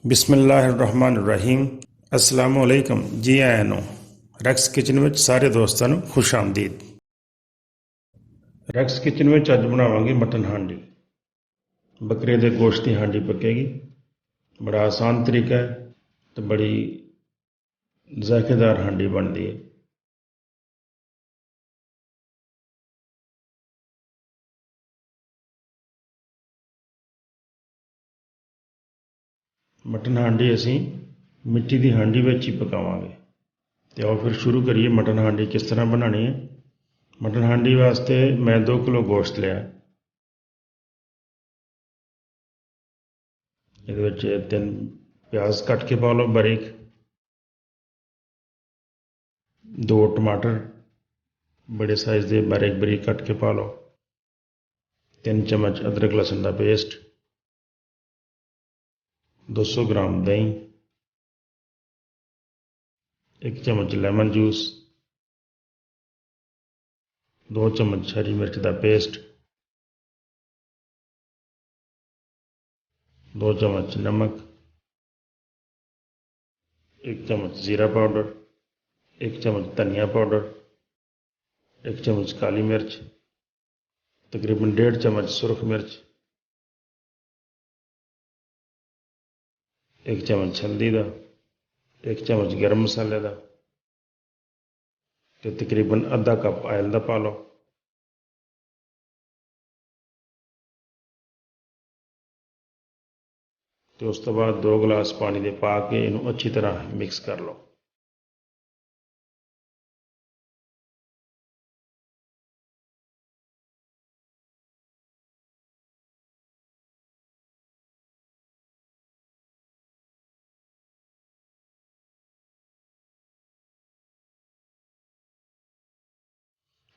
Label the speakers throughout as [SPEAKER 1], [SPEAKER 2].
[SPEAKER 1] ਬਿਸਮਿਲ੍ਲਾਹਿਰਰਹਿਮਾਨਿਰਰਹੀਮ। अस्सलाम वालेकुम जी आया ਨੂੰ ਰੈਕਸ ਕਿਚਨ ਵਿੱਚ ਸਾਰੇ ਦੋਸਤਾਂ ਨੂੰ ਖੁਸ਼ ਆਮਦੀਦ। ਰੈਕਸ ਕਿਚਨ ਵਿੱਚ ਅੱਜ ਬਣਾਵਾਂਗੇ ਮਟਨ ਹਾਂਡੀ। ਬੱਕਰੇ ਦੇ ਗੋਸ਼ਤ ਦੀ ਹਾਂਡੀ ਪੱਕੇਗੀ। ਬੜਾ ਆਸਾਨ ਤਰੀਕਾ ਹੈ ਤੇ ਬੜੀ ਜ਼ਾਇਕੇਦਾਰ ਹਾਂਡੀ ਬਣਦੀ ਹੈ। ਮਟਨ ਹਾਂਡੀ ਅਸੀਂ ਮਿੱਟੀ ਦੀ ਹਾਂਡੀ ਵਿੱਚ ਹੀ ਪਕਾਵਾਂਗੇ। ਤੇ ਆਓ ਫਿਰ ਸ਼ੁਰੂ ਕਰੀਏ। ਮਟਨ ਹਾਂਡੀ ਕਿਸ ਤਰ੍ਹਾਂ ਬਣਾਉਣੀ ਹੈ। ਮਟਨ ਹਾਂਡੀ ਵਾਸਤੇ ਮੈਂ 2 ਕਿਲੋ ਗੋਸ਼ਤ ਲਿਆ। ਇਹਦੇ ਵਿੱਚ 3 ਪਿਆਜ਼ ਕੱਟ ਕੇ ਪਾ ਲਓ ਬਾਰੀਕ, 2 ਟਮਾਟਰ बड़े साइज़ के बारीक बारीक कट के पा लो, 3 चम्मच अदरक लहसुन का पेस्ट, 200 ग्राम दही, 1 चम्मच लेमन जूस, 2 चम्मच हरी मिर्च का पेस्ट, 2 चम्मच नमक, 1 चम्मच जीरा पाउडर, 1 चम्मच धनिया पाउडर, 1 चम्मच काली मिर्च, तकरीबन 1.5 चम्मच सुरख मिर्च, 1 चम्मच हल्दी का, 1 चम्मच गर्म मसाले का, तो तकरीबन आधा कप ऑयल का पा लो। तो उस तो बाद 2 गिलास पानी के पा के इनू अच्छी तरह मिक्स कर लो।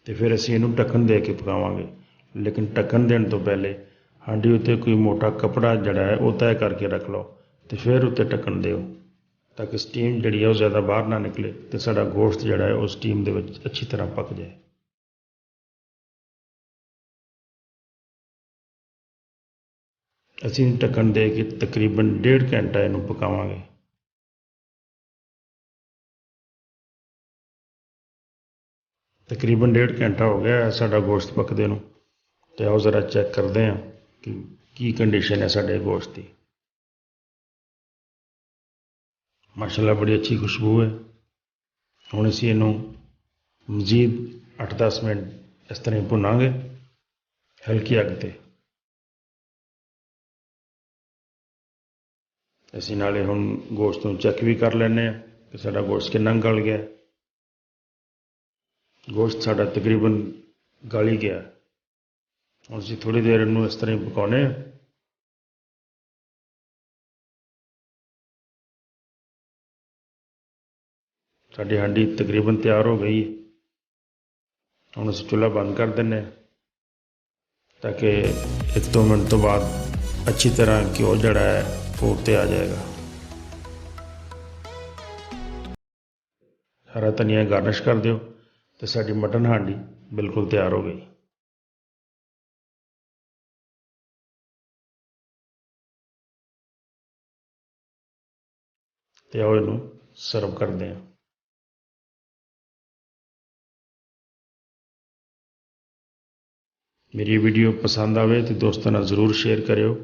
[SPEAKER 1] तो फिर असी इनू ढक्कन दे के पकावांगे, लेकिन ढक्कन देने तो पहले हांडी उत्ते कोई मोटा कपड़ा जड़ा है वो तय करके रख लो, तो फिर उत्ते ढक्कन दिओ ताकि स्टीम जड़ी है वो ज़्यादा बाहर ना निकले, तो साड़ा गोश्त जड़ा है वो स्टीम दे विच अच्छी तरह पक जाए। असी ढक्कन दे के तकरीबन 1.5 घंटा इनू पकावांगे। तकरीबन 1.5 घंटा हो गया है साड़ा गोश्त पकदे नूं। तो आओ ज़रा चेक करते हैं कि की कंडीशन है साढ़े गोश्त की। माशाल्लाह बड़ी अच्छी खुशबू है। हुण असीं इनू मजीद 8-10 मिनट इस तरह ही भुनांगे हल्की अग ते। असीं नाले हुण गोश्त नूं चेक भी कर लैने कि साड़ा गोश्त कितना गल गया। गोश्त साड़ा तकरीबन गल ही गया। हुण असीं थोड़ी देर इनू इस तरह ही पकाउने। साडी हांडी तकरीबन तैयार हो गई। हुण असीं चुल्हा बंद कर देने ताकि 1-2 मिनट तो बाद अच्छी तरह घ्यो जड़ा है वो उत्ते आ जाएगा। हरा धनिया गार्निश कर दिओ तो साडी मटन हांडी बिल्कुल तैयार हो गई। तो आओ इनू सर्व करते हैं। मेरी वीडियो पसंद आवे तो दोस्तों नाल जरूर शेयर करियो,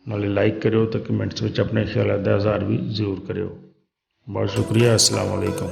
[SPEAKER 1] नाले लाइक करियो, तो कमेंट्स में अपने ख्याल का इजहार भी जरूर करियो। बहुत शुक्रिया। अस्सलाम वालेकुम।